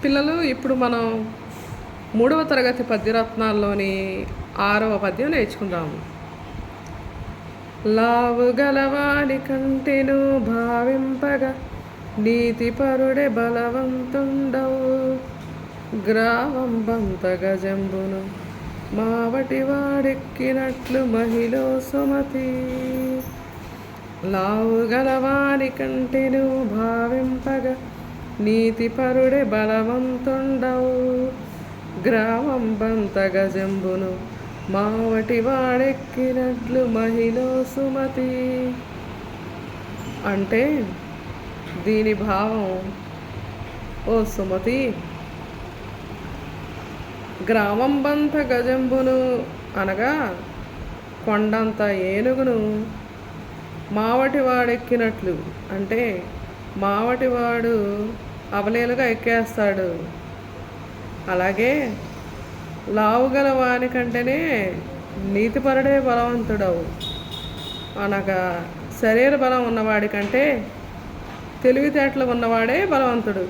పిల్లలు ఇప్పుడు మనం 3వ తరగతి పద్యరత్నాల్లోని 6వ పద్యం నేర్చుకుందాము. లావు గలవాని కంటెను భావింపగా నీతిపరుడే బలవంతుండవు, గ్రావం బంత గజంబును మావటి వాడెక్కినట్లు మహిళ సుమతి. లావు గలవాని కంటెను భావింపగా నీతిపరుడే బలవంతుండవు, గ్రామం బంత గజంబును మావటి వాడెక్కినట్లు మహిళ సుమతి. అంటే దీని భావం, ఓ సుమతి, గ్రామం బంత గజంబును అనగా కొండంత ఏనుగును మావటి వాడెక్కినట్లు, అంటే మావటివాడు అవలేలుగా ఎక్కేస్తాడు. అలాగే లావుగల వాని కంటేనే నీతిపరుడే బలవంతుడవు అనగా శరీర బలం ఉన్నవాడి కంటే తెలివితేటలు ఉన్నవాడే బలవంతుడు.